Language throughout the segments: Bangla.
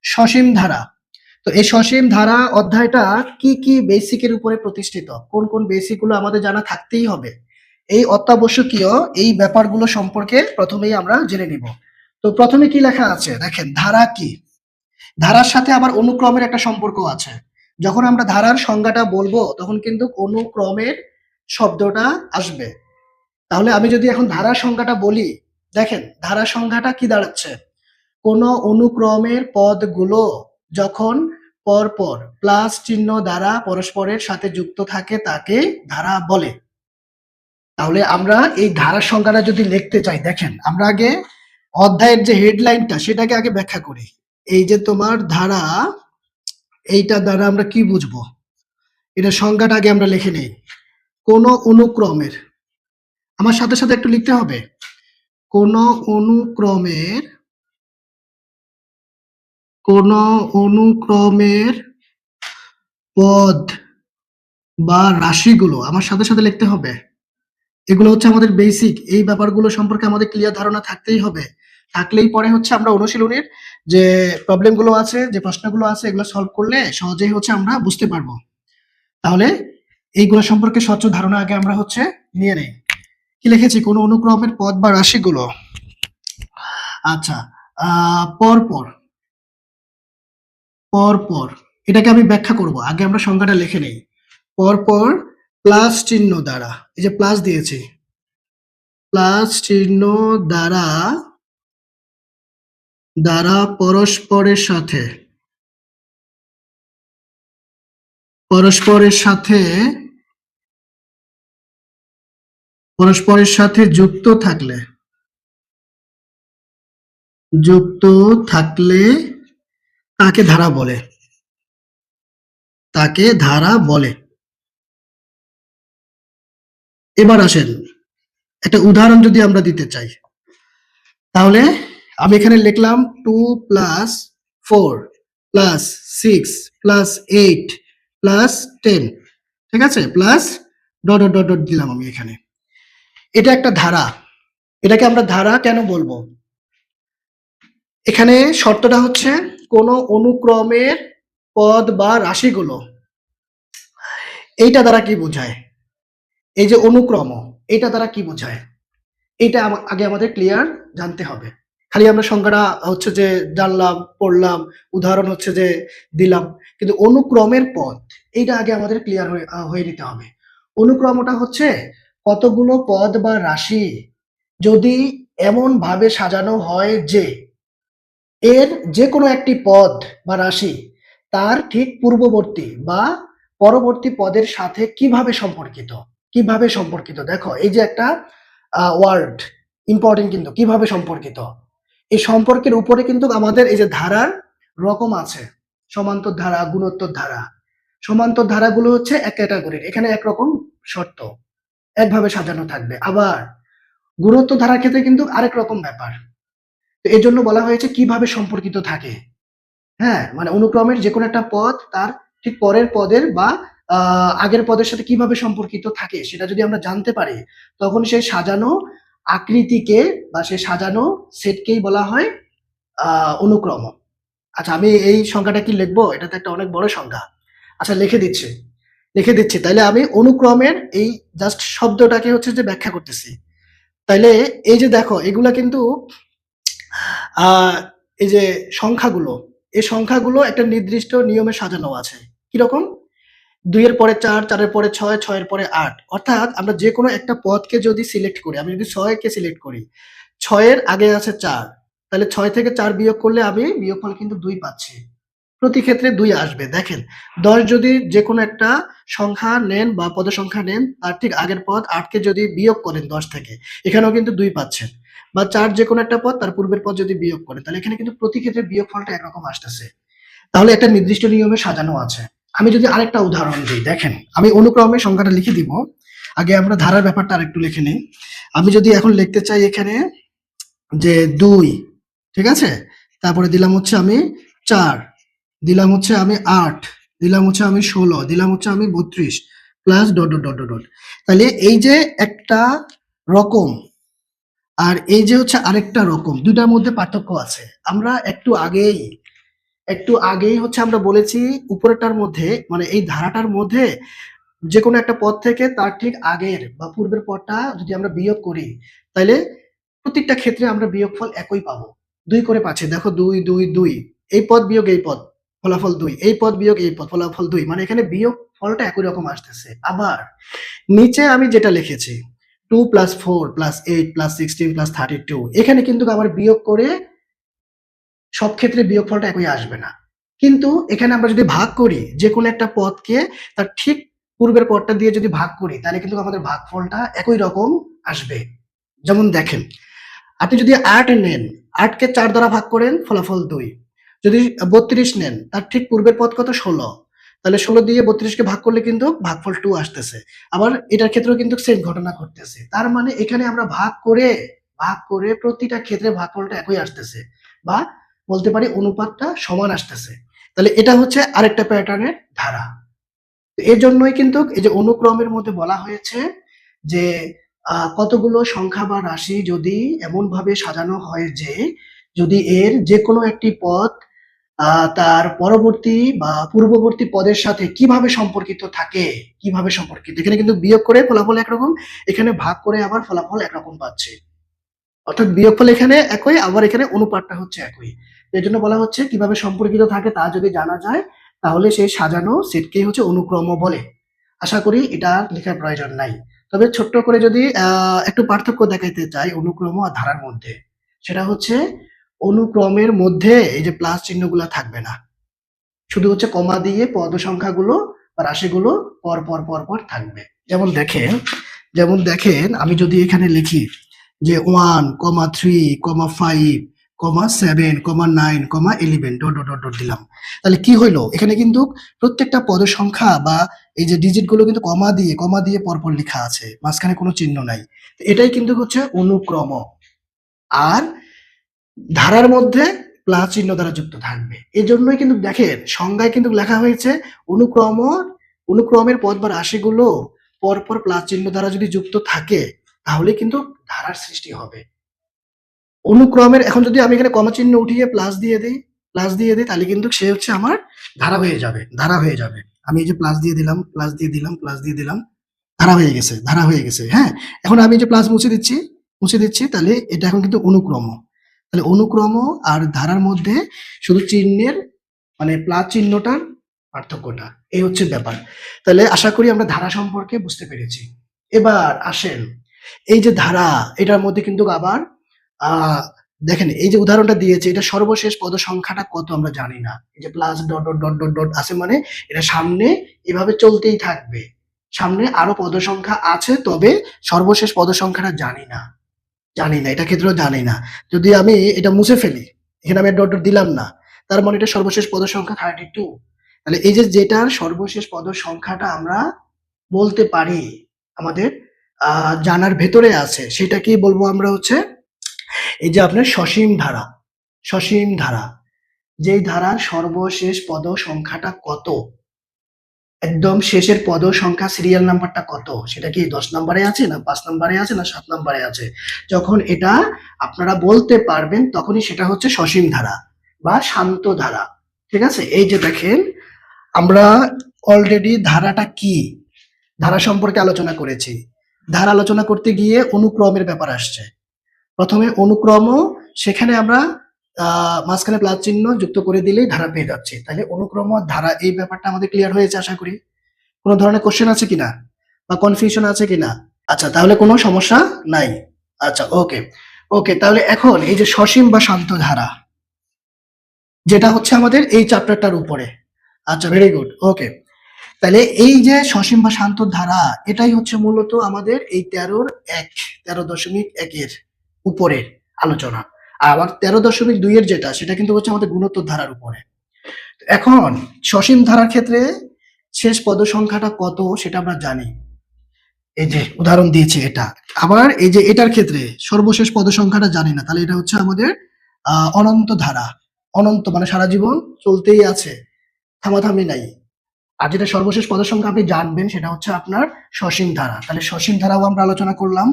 সসীম ধারা। তো এই সসীম ধারা অধ্যায়টা কি কি বেসিকের উপরে প্রতিষ্ঠিত, কোন কোন বেসিক গুলো আমাদের জানা থাকতেই হবে, এই অত্যাবশ্যকীয় এই ব্যাপারগুলো সম্পর্কে প্রথমেই আমরা জেনে নিব। তো প্রথমে কি লেখা আছে দেখেন, ধারা কি? ধারার সাথে আবার অনুক্রমের একটা সম্পর্ক আছে। যখন আমরা ধারার সংজ্ঞাটা বলবো তখন কিন্তু অনুক্রমের শব্দটা আসবে। তাহলে আমি যদি এখন ধারার সংজ্ঞাটা বলি, দেখেন ধারা সংজ্ঞাটা কি দাঁড়াচ্ছে, কোন অনুক্রমের পদগুলো যখন পরপর প্লাস চিহ্ন দ্বারা পরস্পরের সাথে যুক্ত থাকে তাকে ধারা বলে। তাহলে আমরা এই ধারার সংজ্ঞাটা যদি লিখতে চাই, দেখেন আমরা আগে অধ্যায়ের যে হেডলাইনটা সেটাকে আগে ব্যাখ্যা করি। এই যে তোমার ধারা, এইটা দ্বারা আমরা কি বুঝবো, এটা সংজ্ঞাটা আগে আমরা লিখে নেই। কোন অনুক্রমের, আমার সাথে সাথে একটু লিখতে হবে, কোন অনুক্রমের, কোন অনুক্রমের পদ বা রাশিগুলো আমার সাথে সাথে লিখতে হবে। এগুলো হচ্ছে আমাদের বেসিক, এই ব্যাপারগুলো সম্পর্কে আমাদের ক্লিয়ার ধারণা থাকতেই হবে। থাকলেই পরে হচ্ছে আমরা অনুশীলনের যে প্রবলেমগুলো আছে, যে প্রশ্নগুলো আছে, এগুলো সলভ করলে সহজেই হচ্ছে আমরা বুঝতে পারবো। তাহলে এইগুলো সম্পর্কে স্বচ্ছ ধারণা আগে আমরা হচ্ছে নিয়ে নেই। কি লিখেছি, কোন অনুক্রমের পদ বা রাশিগুলো, আচ্ছা পরপর, পরপর এটাকে আমি ব্যাখ্যা করব, আগে আমরা সংজ্ঞাটা লিখে নেই। পরপর প্লাস চিহ্ন দ্বারা, এই যে প্লাস দিয়েছি, প্লাস চিহ্ন দ্বারা, দ্বারা পরস্পরের সাথে, পরস্পরের সাথে, পরস্পরের সাথে যুক্ত থাকলে, যুক্ত থাকলে তাকে ধারা বলে, তাকে ধারা বলে। এবার আসেন একটা উদাহরণ যদি আমরা দিতে চাই, তাহলে আমি এখানে লিখলাম 2 প্লাস 4 প্লাস 6 প্লাস 8 প্লাস 10, ঠিক আছে, plus dot dot dot dot দিলাম আমি এখানে। এটা একটা ধারা। এটাকে আমরা ধারা কেন বলবো, এখানে শর্তটা হচ্ছে কোন অনুক্রমের পদ বা রাশিগুলো, এইটা দ্বারা কি বোঝায়, এই যে অনুক্রম, এটা দ্বারা কি বোঝায়, এটা আগে আমাদের ক্লিয়ার জানতে হবে। খালি আমরা সংজ্ঞাটা হচ্ছে যে জানলাম, পড়লাম, উদাহরণ হচ্ছে যে দিলাম, কিন্তু অনুক্রমের পদ এইটা আগে আমাদের ক্লিয়ার হয়ে নিতে হবে। অনুক্রমটা হচ্ছে কতগুলো পদ বা রাশি যদি এমন ভাবে সাজানো হয় যে এর যে কোনো একটি পদ বা রাশি তার ঠিক পূর্ববর্তী বা পরবর্তী পদের সাথে কিভাবে সম্পর্কিত, কিভাবে সম্পর্কিত। দেখো এই যে একটা ওয়ার্ড ইম্পর্টেন্ট, কিন্তু কিভাবে সম্পর্কিত, এই সম্পর্কের উপরে কিন্তু আমাদের এই যে ধারার রকম আছে, সমান্তর ধারা, গুণোত্তর ধারা। সমান্তর ধারাগুলো হচ্ছে এক ক্যাটাগরির, এখানে একরকম শর্ত, একভাবে সাজানো থাকবে। আবার গুণোত্তর ধারার ক্ষেত্রে কিন্তু আরেক রকম ব্যাপার। তো এই জন্য বলা হয়েছে কিভাবে সম্পর্কিত থাকে। হ্যাঁ, মানে অনুক্রমের যে কোনো একটা পদ তার ঠিক পরের পদের বা আগের পদের সাথে কিভাবে সম্পর্কিত থাকে সেটা যদি আমরা জানতে পারি, তখন সেই সাজানো আকৃতিকে বা সেই সাজানো সেটকেই বলা হয় অনুক্রম। আচ্ছা আমি এই সংখ্যাটা কি লিখবো, এটা তো একটা অনেক বড় সংখ্যা। আচ্ছা লিখে দিচ্ছি, লিখে দিচ্ছি, তাইলে আমি অনুক্রমের এই জাস্ট শব্দটাকে হচ্ছে যে ব্যাখ্যা করতেছি। তাইলে এই যে দেখো এগুলা কিন্তু এই যে সংখ্যাগুলো, এই সংখ্যাগুলো একটা নির্দিষ্ট নিয়মে সাজানো আছে। কিরকম, 2 এর পরে 4, 4 এর পরে 6, 6 এর পরে 8, অর্থাৎ আমরা যে কোনো একটা পদকে যদি সিলেক্ট করি, আমি যদি 6 কে সিলেক্ট করি, 6 এর আগে আছে 4, তাহলে 6 থেকে 4 বিয়োগ করলে আমি বিয়োগফল কিন্তু 2 পাচ্ছি। প্রতি ক্ষেত্রে 2 আসবে। দেখেন 10 যদি যে কোনো একটা সংখ্যা নেন বা পদের সংখ্যা নেন, তার ঠিক আগের পদ 8 কে যদি বিয়োগ করেন 10 থেকে, এখানেও কিন্তু 2 পাচ্ছেন। বা 4 যে কোনো একটা পদ তার পূর্বের পদ যদি বিয়োগ করেন, তাহলে এখানে কিন্তু প্রতি ক্ষেত্রে বিয়োগফলটা একরকম আসতেছে। তাহলে একটা নির্দিষ্ট নিয়মে সাজানো আছে। আমি যদি আরেকটা উদাহরণ দিই, দেখেন আমি অনুক্রমে সংখ্যাটা লিখে দিব, আগে আমরা ধারার ব্যাপারটা আরেকটু লিখে নিই। আমি যদি এখন লিখতে চাই এখানে যে 2, ঠিক আছে, তারপরে দিলাম হচ্ছে আমি 4, দিলাম হচ্ছে আমি 8, দিলাম হচ্ছে আমি 16, দিলাম হচ্ছে আমি 32 plus dot dot dot dot. তাহলে এই যে একটা রকম আর এই যে হচ্ছে আরেকটা রকম, দুটার মধ্যে পার্থক্য আছে। আমরা একটু আগেই একটু আগেই হচ্ছে আমরা বলেছি উপরেরটার মধ্যে মানে এই ধারাটার মধ্যে যে কোনো একটা পদ থেকে তার ঠিক আগের বা পূর্বের পদটা যদি আমরা বিয়োগ করি তাহলে প্রত্যেকটা ক্ষেত্রে আমরা বিয়োগফল একই পাবো। ২ করে পাচ্ছি। দেখো ২, ২, ২ এই পদ বিয়োগ এই পদ ফলাফল ২, এই পদ বিয়োগ এই পদ ফলাফল ২, মানে এখানে বিয়োগ ফলটা একই রকম আসতেছে। আবার নিচে আমি যেটা লিখেছি 2 + 4 + 8 + 16 + 32 এখানে কিন্তু আবার বিয়োগ করে সব ক্ষেত্রে বিয়োগফলটা একই আসবে না। কিন্তু এখানে আমরা যদি ভাগ করি যেকোনো একটা পদকে তার ঠিক পূর্বের পদটা দিয়ে যদি ভাগ করি তাহলে কিন্তু আমাদের ভাগফলটা একই রকম আসবে। যেমন দেখেন, আপনি যদি ৮ নেন, ৮ কে ৪ দ্বারা ভাগ করেন ফলাফল ২। যদি ৩২ নেন তার ঠিক পূর্বের পদ কত ১৬, তাহলে ১৬ দিয়ে ৩২ কে ভাগ করলে কিন্তু ভাগফল ২ আসতেছে। আবার এটার ক্ষেত্রেও কিন্তু সেম ঘটনা ঘটতেছে। তার মানে এখানে আমরা ভাগ করে প্রতিটা ক্ষেত্রে ভাগফলটা একই আসতেছে বা বলতে পারি অনুপাতটা সমান আসতেছে। তাহলে এটা হচ্ছে আরেকটা প্যাটার্নের ধারা। এর জন্যই কিন্তু এই যে অনুক্রমের মধ্যে বলা হয়েছে যে কতগুলো সংখ্যা বা রাশি যদি এমনভাবে সাজানো হয় যে যদি এর যেকোনো একটি পদ তার পরবর্তী বা পূর্ববর্তী পদের সাথে কিভাবে সম্পর্কিত থাকে, কিভাবে সম্পর্কিত। এখানে কিন্তু বিয়োগ করে ফলাফল একরকম, এখানে ভাগ করে আবার ফলাফল একরকম পাচ্ছি। অর্থাৎ বিয়োগফল এখানে একই, আবার এখানে অনুপাতটা হচ্ছে একই। এজন্য বলা হচ্ছে কিভাবে সম্পর্কিত থাকে তা যদি জানা যায় তাহলে সেই সাজানো সেটকেই হচ্ছে অনুক্রম বলে। আশা করি এটা আর লেখার প্রয়োজন নাই। তবে ছোট্ট করে যদি একটু পার্থক্য দেখাইতে চাই অনুক্রম আর ধারার মধ্যে, সেটা হচ্ছে অনুক্রমের মধ্যে এই যে প্লাস চিহ্নগুলা থাকবে না। শুধু হচ্ছে কমা দিয়ে পদ সংখ্যাগুলো বা রাশিগুলো পর থাকবে। যেমন দেখেন আমি যদি এখানে লিখি যে 1, 3, 5, 7, 9, 11 ডট দিলাম। তাহলে কি হইলো? এখানে কিন্তু প্রত্যেকটা পদ সংখ্যা বা এই যে ডিজিট গুলো কিন্তু কমা দিয়ে পরপর লেখা আছে। মাঝখানে কোনো চিহ্ন নাই। এটাই কিন্তু হচ্ছে অনুক্রম। আর ধারার মধ্যে প্লাস চিহ্ন দ্বারা যুক্ত থাকবে। এজন্যই কিন্তু দেখেন সংজ্ঞায় কিন্তু লেখা হয়েছে অনুক্রমের পদ বা রাশিগুলো পরপর প্লাস চিহ্ন দ্বারা যদি যুক্ত থাকে তাহলে কিন্তু ধারার সৃষ্টি হবে। অনুক্রমের এখন যদি আমি এখানে কমা চিহ্ন উঠিয়ে প্লাস দিয়ে দিই তাহলে কিন্তু সে হচ্ছে আমার ধারা হয়ে যাবে। আমি এই যে প্লাস দিয়ে দিলাম, ধারা হয়ে গেছে। হ্যাঁ? এখন আমি যে প্লাস মুছে দিচ্ছি তাহলে এটা এখন কিন্তু অনুক্রম। তাহলে অনুক্রম আর ধারার মধ্যে শুধু চিহ্নের মানে প্লাস চিহ্নটার পার্থক্যটা। এই হচ্ছে ব্যাপার। তাহলে আশা করি আমরা ধারা সম্পর্কে বুঝতে পেরেছি। এবার আসেন এই যে ধারা এটার মধ্যে কিন্তু আবার দেখেন এই যে উদাহরণটা দিয়েছে এটা সর্বশেষ পদ সংখ্যাটা কত আমরা জানি না। এই যে প্লাস ডট আছে মানে এটা সামনে এভাবে চলতেই থাকবে। সামনে আরো পদ সংখ্যা আছে তবে সর্বশেষ পদ সংখ্যাটা জানি না, এটা ক্ষেত্রেও জানি না। যদি আমি এটা মুছে ফেলি, এখানে আমি ডট দিলাম না, তার মানে এটা সর্বশেষ পদ সংখ্যা 32। তাহলে এই যে যেটার সর্বশেষ পদ সংখ্যাটা আমরা বলতে পারি আমাদের জানার ভেতরে আছে সেটা কি বলবো আমরা হচ্ছে এই যে আপনার সসীম ধারা যেই ধারার সর্বশেষ পদ সংখ্যাটা কত, একদম শেষের পদ সংখ্যা সিরিয়াল নাম্বারটা কত, সেটা কি 10 নম্বরে আছে না 5 নম্বরে আছে না 7 নম্বরে আছে, যখন এটা আপনারা বলতে পারবেন তখনই সেটা হচ্ছে সসীম ধারা বা শান্ত ধারা। ঠিক আছে? এই যে দেখেন আমরা অলরেডি ধারা সম্পর্কে আলোচনা করেছি। ধারা আলোচনা করতে গিয়ে অনুক্রমের ব্যাপার আসছে। প্রথমে অনুক্রম, সেখানে আমরা মাঝখানে প্লাস চিহ্ন যুক্ত করে দিলেই ধারা পেয়ে যাচ্ছি। তাহলে অনুক্রম আর ধারা এই ব্যাপারটা আমাদের ক্লিয়ার হয়েছে আশা করি। কোনো ধরনের কোশ্চেন আছে কিনা বা কনফিউশন আছে কিনা? আচ্ছা তাহলে কোনো সমস্যা নাই। আচ্ছা ওকে তাহলে এখন এই যে সসীম বা শান্ত ধারা যেটা হচ্ছে আমাদের এই চ্যাপ্টারটার উপরে। আচ্ছা ভেরি গুড ওকে। তাহলে এই যে সসীম বা শান্ত ধারা এটাই হচ্ছে মূলত আমাদের এই 13.1 এর উপরের আলোচনা। আবার 13.2 এর যেটা সেটা কিন্তু হচ্ছে আমাদের গুণোত্তর ধারার উপরে। এখন সসীম ধারার ক্ষেত্রে শেষ পদ সংখ্যাটা কত সেটা আমরা জানি। এই যে উদাহরণ দিয়েছি এটা। আবার এই যে এটার ক্ষেত্রে সর্বশেষ পদ সংখ্যাটা জানি না, তাহলে এটা হচ্ছে আমাদের অনন্ত ধারা। অনন্ত মানে সারা জীবন চলতেই আছে, থামাথামি নাই। আর যেটা সর্বশেষ পদ সংখ্যা আপনি জানবেন সেটা হচ্ছে আপনার সসীম ধারা। তাহলে সসীম ধারাও আমরা আলোচনা করলাম,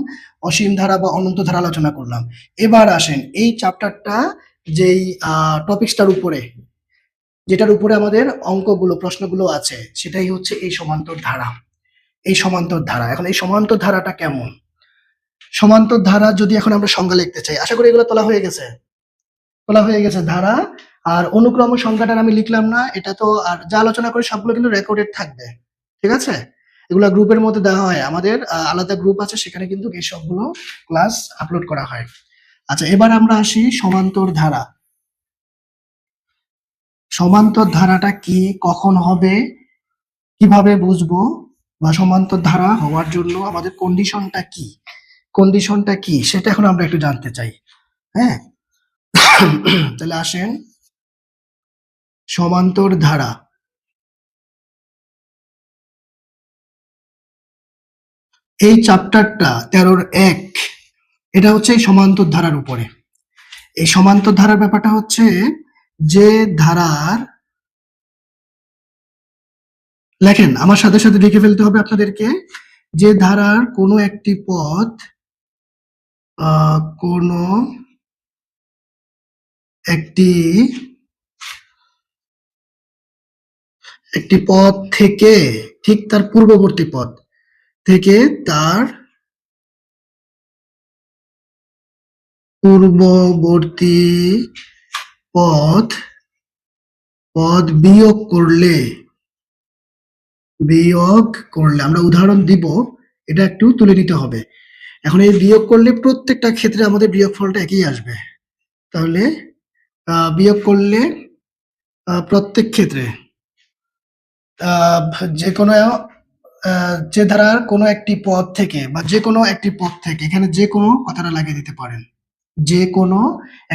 অসীম ধারা বা অনন্ত ধারা আলোচনা করলাম। এবার আসেন এই চ্যাপ্টারটা যেই টপিকসটার উপরে যেটার উপরে আমাদের অঙ্কগুলো প্রশ্নগুলো আছে সেটাই হচ্ছে এই সমান্তর ধারা। এই সমান্তর ধারা, এখন এই সমান্তর ধারাটা কেমন? সমান্তর ধারা যদি এখন আমরা সংজ্ঞা লিখতে চাই, আশা করি এগুলো তোলা হয়ে গেছে। তোলা হয়ে গেছে ধারা আর অনুক্রম সংখ্যাটা আমি লিখলাম না, এটা তো আর যা আলোচনা করি সবগুলো কিন্তু রেকর্ডেড থাকবে, ঠিক আছে? এগুলো গ্রুপের মধ্যে দেওয়া হয়, আমাদের আলাদা গ্রুপ আছে, সেখানে কিন্তু এই সবগুলো ক্লাস আপলোড করা হয়। আচ্ছা, এবার আমরা আসি সমান্তর ধারা। সমান্তর ধারাটা কি, কখন হবে, কিভাবে বুঝবো, বা সমান্তর ধারা হওয়ার জন্য আমাদের কন্ডিশনটা কি, কন্ডিশনটা কি সেটা এখন আমরা একটু জানতে চাই। হ্যাঁ, তাহলে আসেন সমান্তর ধারা। এই চ্যাপ্টারটা 13-1 এটা হচ্ছে এই সমান্তর ধারার উপরে। এই সমান্তর ধারার ব্যাপারটা হচ্ছে যে ধারার, লেখেন আমার সাথে সাথে লিখে ফেলতে হবে আপনাদেরকে, যে ধারার কোনো একটি পথ কোনো একটি পথ থেকে ঠিক তার পূর্ববর্তী পথ থেকে তার পূর্ববর্তী পথ বিয়োগ করলে আমরা উদাহরণ দিব, এটা একটু তুলে নিতে হবে। এখন এই বিয়োগ করলে প্রত্যেকটা ক্ষেত্রে আমাদের বিয়োগফলটা একই আসবে। তাহলে বিয়োগ করলে প্রত্যেক ক্ষেত্রে যে কোনো যে ধারার কোনো একটি পদ থেকে বা যে কোনো একটি পদ থেকে, এখানে যে কোনো কথাটা লাগিয়ে দিতে পারেন, যে কোনো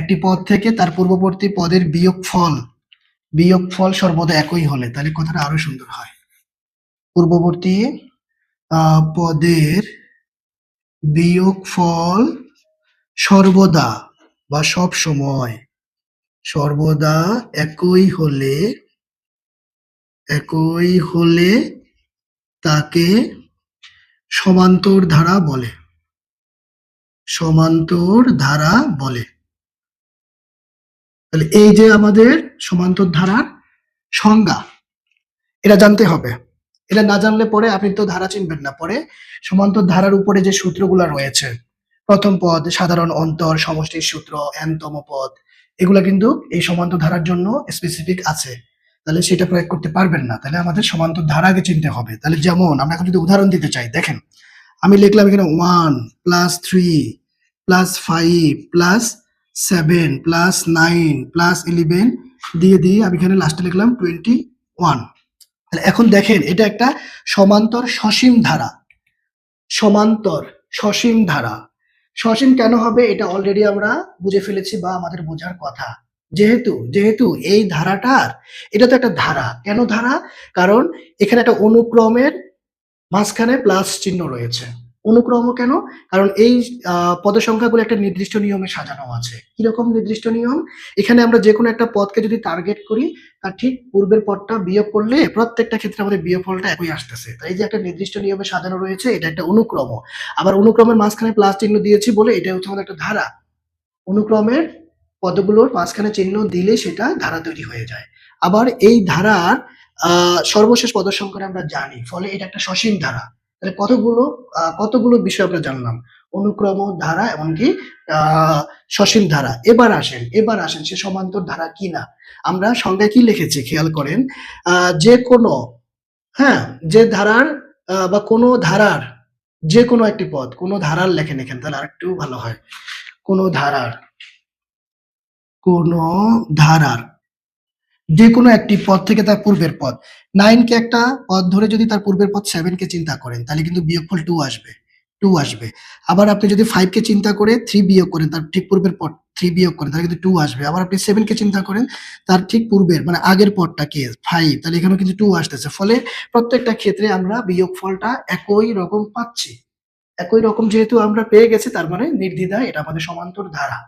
একটি পদ থেকে তার পূর্ববর্তী পদের বিয়োগফল সর্বদা একই হলে, তাহলে কথাটা আরো সুন্দর হয়। পূর্ববর্তী পদের বিয়োগফল সর্বদা বা সব সময় সর্বদা একই হলে তাকে সমান্তর ধারা বলে। সমান্তর ধারা বলে। তাহলে এই যে আমাদের সমান্তর ধারার সংজ্ঞা, এটা জানতে হবে। এটা না জানলে পরে আপনি তো ধারা চিনবেন না। পরে সমান্তর ধারার উপরে যে সূত্রগুলো রয়েছে, প্রথম পদ, সাধারণ অন্তর, সমষ্টির সূত্র, n-তম পদ, এগুলা কিন্তু এই সমান্তর ধারার জন্য স্পেসিফিক আছে, তাহলে সেটা প্রয়োগ করতে পারবেন না। তাহলে আমাদের সমান্তর ধারা আগে চিনতে হবে। তাহলে যেমন আমরা এখন যদি উদাহরণ দিতে চাই, দেখেন আমি লিখলাম এখানে 1 + 3 + 5 + 7 + 9 + 11 দিয়ে আমি এখানে লাস্টে লিখলাম 21। তাহলে এখন দেখেন এটা একটা সমান্তর সসীম ধারা। সমান্তর সসীম ধারা। সসীম কেন হবে এটা অলরেডি আমরা বুঝে ফেলেছি বা আমাদের বোঝার কথা। যেহেতু এই ধারাটার, এটা তো একটা ধারা। কেন ধারা? কারণ এখানে একটা অনুক্রমের মাঝখানে প্লাস চিহ্ন রয়েছে। অনুক্রম কেন? কারণ এই পদ সংখ্যাগুলো একটা নির্দিষ্ট নিয়মে সাজানো আছে। কিরকম নির্দিষ্ট নিয়ম? এখানে আমরা যে কোনো একটা পদকে যদি টার্গেট করি, তার ঠিক পূর্বের পদটা বিয়োগ করলে প্রত্যেকটা ক্ষেত্রে আমাদের বিয়োগফলটা একই আসতেছে। তাই এই যে একটা নির্দিষ্ট নিয়মে সাজানো রয়েছে, এটা একটা অনুক্রম। আবার অনুক্রমের মাঝখানে প্লাস চিহ্ন দিয়েছি বলে এটা হচ্ছে আমাদের একটা ধারা। অনুক্রমের পদগুলোর মাঝখানে চিহ্ন দিলে সেটা ধারা তৈরি হয়ে যায়। আবার এই ধারার সর্বশেষ পদ সংখ্যা আমরা জানি, ফলে এটা একটা সসীম ধারা। তাহলে কতগুলো বিষয় আমরা জানলাম, অনুক্রম ধারা এমনকি সসীম ধারা। এবার আসেন সে সমান্তর ধারা কি না। আমরা সংজ্ঞায় কি লিখেছি খেয়াল করেন, যে কোনো, হ্যাঁ, যে ধারার বা কোনো ধারার যে কোনো একটি পদ, কোনো ধারার লেখেন এখানে, তাহলে আরেকটু ভালো হয়। কোনো ধারার যে কোনো একটি পদ থেকে তার পূর্বের পদ, 9 কে একটা পদ ধরে যদি তার পূর্বের পদ 7 কে চিন্তা করেন, তাহলে কিন্তু বিয়োগফল 2 আসবে। আবার আপনি যদি 5 কে চিন্তা করে 3 বিয়োগ করেন, তার ঠিক পূর্বের পদ 3 বিয়োগ করেন, তাহলে কিন্তু 2 আসবে। আবার আপনি 7 কে চিন্তা করেন, তার ঠিক পূর্বের মানে আগের পদটা কে 5, তাহলে এখানেও কিন্তু 2 আসতেছে। ফলে প্রত্যেকটা ক্ষেত্রে আমরা বিয়োগফলটা একই রকম পাচ্ছি। একই রকম যেহেতু আমরা পেয়ে গেছি, তার মানে নির্দ্বিধায় এটা আমাদের সমান্তর ধারা।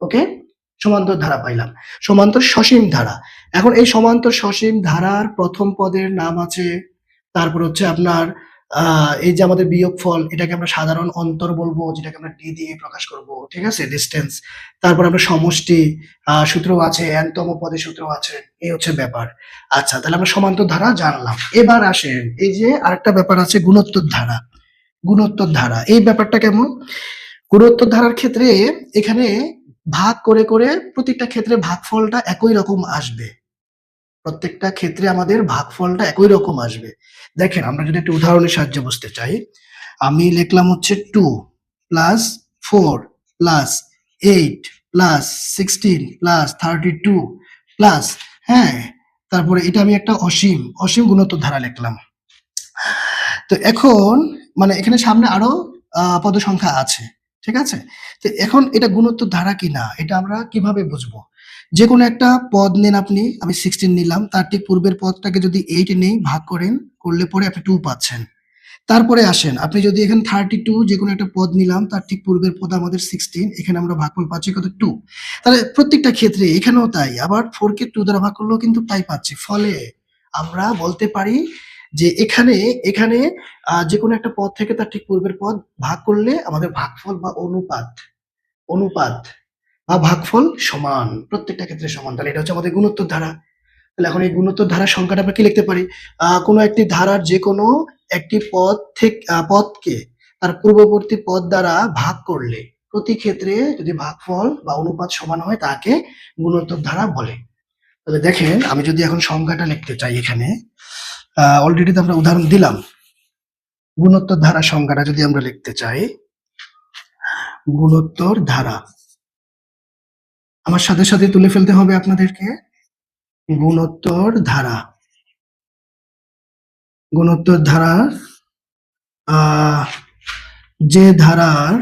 ওকে, সমান্তর ধারা পাইলাম। সমান্তর সসীম ধারা। এখন এই সমান্তর সসীম ধারার প্রথম পদের নাম আছে, তারপর হচ্ছে আপনার এই যে আমাদের বিয়োগফল, এটাকে আমরা সাধারণ অন্তর বলবো, যেটাকে আমরা ডি দিয়ে প্রকাশ করব, ঠিক আছে, ডিস্টেন্স। তারপর আমরা সমষ্টি সূত্র আছে, n তম পদের সূত্র আছে, এই হচ্ছে ব্যাপার। আচ্ছা, তাহলে আমরা সমান্তর ধারা জানলাম। এবার আসেন, এই যে আরেকটা ব্যাপার আছে, গুণোত্তর ধারা। গুণোত্তর ধারা, এই ব্যাপারটা কেমন? গুণোত্তর ধারার ক্ষেত্রে এখানে ভাগ করে করে প্রত্যেকটা ক্ষেত্রে ভাগফলটা একই রকম আসবে। প্রত্যেকটা ক্ষেত্রে আমাদের ভাগফলটা একই রকম আসবে। দেখেন, আমরা যদি একটা উদাহরণের সাহায্যে বুঝতে চাই, আমি লিখলাম হচ্ছে 2 plus 4 plus 8 plus 16 plus 32 plus, হ্যাঁ, তারপরে এটা আমি একটা অসীম অসীম গুণোত্তর ধারা লিখলাম। তো এখন মানে এখানে সামনে আরো পদ সংখ্যা আছে, ঠিক আছে। তো এখন এটা গুণোত্তর ধারা কি না, এটা আমরা কিভাবে বুঝবো? যে কোনো একটা পদ নেন আপনি, আমি 16 নিলাম, তার ঠিক পূর্বের পদটাকে যদি 8 নেই, ভাগ করেন, করলে পরে আপনি 2 পাচ্ছেন। তারপরে আসেন, আপনি যদি এখানে 32 যে কোনো একটা পদ নিলাম, তার ঠিক পূর্বের পদ আমাদের 16, এখানে আমরা ভাগফল পাচ্ছি কত, 2। তাহলে প্রত্যেকটা ক্ষেত্রে এখানেও তাই, আবার 4 কে 2 দ্বারা ভাগ করলেও কিন্তু তাই পাচ্ছি। ফলে আমরা বলতে পারি যে এখানে এখানে যে কোনো একটা পদ থেকে তার ঠিক পূর্বের পদ ভাগ করলে আমাদের ভাগফল বা অনুপাত অনুপাত বা ভাগফল সমান, প্রত্যেকটা ক্ষেত্রে সমান। তাহলে এটা হচ্ছে আমাদের গুণোত্তর ধারা। তাহলে এখন এই গুণোত্তর ধারার সংখ্যাটা আমরা কি লিখতে পারি? কোনো একটি ধারার যে কোনো একটি পদ থেকে পদকে তার পূর্ববর্তী পদ দ্বারা ভাগ করলে প্রতি ক্ষেত্রে যদি ভাগফল বা অনুপাত সমান হয়, তাকে গুণোত্তর ধারা বলে। তাহলে দেখেন, আমি যদি এখন সংখ্যাটা লিখতে চাই এখানে, অলরেডি তো আমরা উদাহরণ দিলাম। গুণোত্তর ধারা সংখ্যাটা যদি আমরা লিখতে চাই, গুণোত্তর ধারা আমার সাথে সাথে তুলে ফেলতে হবে আপনাদেরকে। গুণোত্তর ধারা, গুণোত্তর ধারা আহ যে ধারার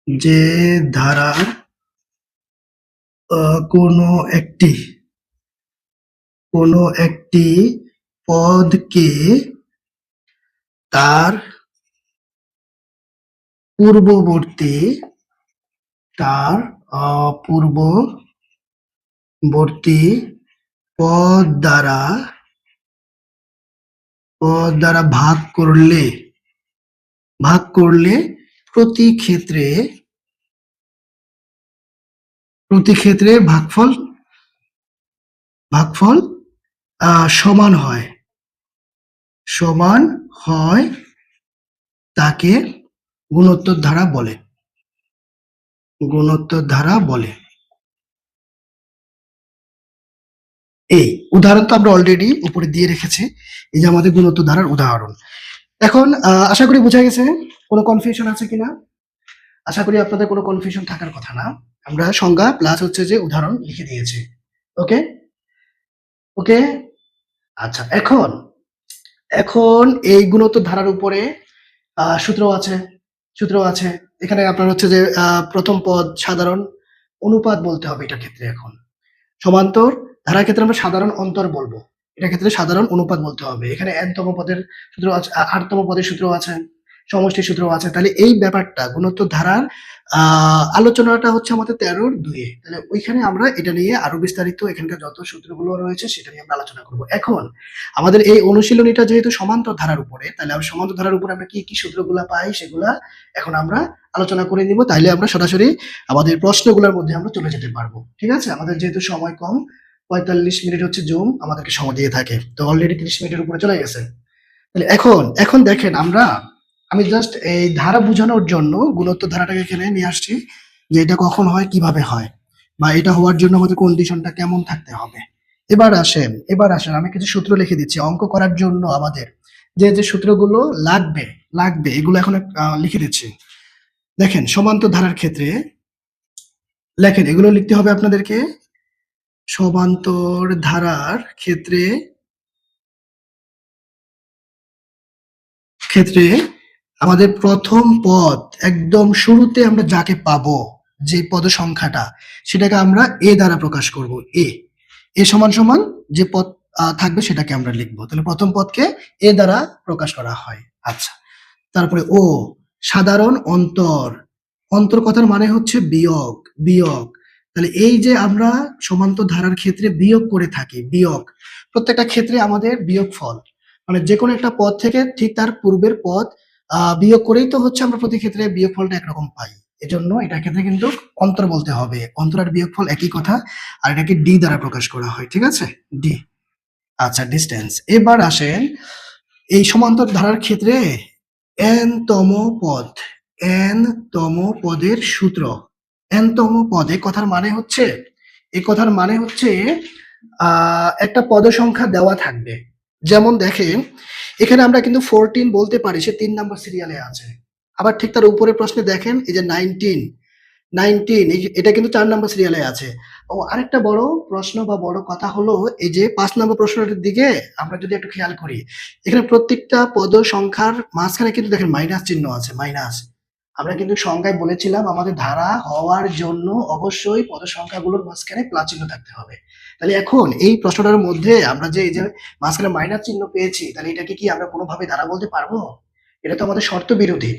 যে ধারার কোনো একটি পদকে তার পূর্ববর্তী তার পূর্ববর্তী পদ দ্বারা ভাগ করলে প্রতি ক্ষেত্রে ভাগফল সমান হয়, তাকে গুণোত্তর ধারা বলে। এই উদাহরণ তো আমরা অলরেডি উপরে দিয়ে রেখেছি, এই যে আমাদের গুণোত্তর ধারার উদাহরণ। এখন আশা করি বোঝা গেছে, কোনো কনফিউশন আছে কিনা? আশা করি আপনাদের কোনো কনফিউশন থাকার কথা না। আমরা সংজ্ঞা প্লাস হচ্ছে যে উদাহরণ লিখে দিয়েছি। ওকে ওকে আচ্ছা, এখন এই গুণোত্তর ধারার উপরে সূত্র আছে। এখানে আপনার হচ্ছে যে প্রথম পদ সাধারণ অনুপাত বলতে হবে এটার ক্ষেত্রে। এখন সমান্তর ধারার ক্ষেত্রে আমরা সাধারণ অন্তর বলবো, এটার ক্ষেত্রে সাধারণ অনুপাত বলতে হবে। এখানে n-তম পদের সূত্র আছে, 8তম পদের সূত্র আছে, সমষ্টির সূত্র আছে। তাহলে এই ব্যাপারটা গুণোত্তর ধারার আলোচনাটা হচ্ছে আমাদের 13-2-এ। তাহলে ওইখানে আমরা এটা নিয়ে আরো বিস্তারিত এখানকার যত সূত্রগুলো রয়েছে সেটা নিয়ে আমরা আলোচনা করব। এখন আমাদের এই অনুশীলনীটা যেহেতু সমান্তর ধারার উপরে, তাহলে আমরা সমান্তর ধারার উপরে আমরা কি কি সূত্রগুলা পাই সেগুলা এখন আমরা আলোচনা করে নিব। তাইলে আমরা সরাসরি আমাদের প্রশ্নগুলোর মধ্যে আমরা চলে যেতে পারবো। ঠিক আছে, আমাদের যেহেতু সময় কম, 45 মিনিট হচ্ছে জুম আমাদেরকে সময় দিয়ে থাকে, তো অলরেডি 30 মিনিটের উপরে চলে গেছে। তাহলে এখন দেখেন, আমি জাস্ট এই ধারা বোঝানোর জন্য গুণোত্তর ধারাটাকে এখানে নিয়ে আসছি, যে এটা কখন হয়, কিভাবে হয়, বা এটা হওয়ার জন্য আমাদের কন্ডিশনটা কেমন থাকতে হবে। এবার আসেন আমি কিছু সূত্র লিখে দিচ্ছি অঙ্ক করার জন্য। আমাদের যে সূত্রগুলো লাগবে এগুলো এখন লিখে দিচ্ছি। দেখেন, সমান্তর ধারার ক্ষেত্রে লেখেন, এগুলো লিখতে হবে আপনাদেরকে। সমান্তর ধারার ক্ষেত্রে আমাদের প্রথম পদ, একদম শুরুতে আমরা যাকে পাবো, যে পদ সংখ্যাটা, সেটাকে আমরা এ দ্বারা প্রকাশ করব। এ সমান সমান যে পদ থাকবে সেটাকে আমরা লিখবো। তাহলে প্রথম পদকে এ দ্বারা প্রকাশ করা হয়। আচ্ছা, তারপরে ও সাধারণ অন্তর কথার মানে হচ্ছে বিয়োগ। তাহলে এই যে আমরা সমান্তর ধারার ক্ষেত্রে বিয়োগ করে থাকি, প্রত্যেকটা ক্ষেত্রে আমাদের বিয়োগ ফল, মানে যে কোনো একটা পদ থেকে ঠিক তার পূর্বের পদ বিয়োগ করেই তো হচ্ছে আমরা প্রতি ক্ষেত্রে বিয়োগফলটা একরকম পাই। এজন্য এটার ক্ষেত্রে কিন্তু অন্তর বলতে হবে। অন্তর আর বিয়োগফল একই কথা, আর এটাকে ডি দ্বারা প্রকাশ করা হয়। ঠিক আছে, ডি। আচ্ছা, ডিস্টেন্স। এবার আসেন এই সমান্তর ধারার ক্ষেত্রে n তম পদ, n তম পদের সূত্র। n তম পদ এই কথার মানে হচ্ছে, এই কথার মানে হচ্ছে একটা পদ সংখ্যা দেওয়া থাকবে। যেমন দেখেন এখানে আমরা কিন্তু 14 বলতে পারি, সে 3 নম্বর সিরিয়ালে আছে। আবার ঠিক তার উপরের প্রশ্নে দেখেন এই যে 19 এটা কিন্তু 4 নম্বর সিরিয়ালে আছে। ও আরেকটা বড় প্রশ্ন বা বড় কথা হলো এই যে 5 নম্বর প্রশ্নটার দিকে আমরা যদি একটু খেয়াল করি, এখানে প্রত্যেকটা পদ সংখ্যার মাঝখানে কিন্তু দেখেন মাইনাস চিহ্ন আছে, মাইনাস। আমরা কিন্তু সংখ্যায় বলেছিলাম আমাদের ধারা হওয়ার জন্য অবশ্যই পদ সংখ্যাগুলোর মাঝখানে প্লাস চিহ্ন থাকতে হবে। তাহলে এখন এই প্রশ্নটার মধ্যে আমরা যে এই যে মাঝখানে মাইনাস চিহ্ন পেয়েছি, তাহলে এটাকে কি আমরা কোনোভাবে ধারা বলতে পারবো? এটা তো আমাদের শর্ত বিরোধী।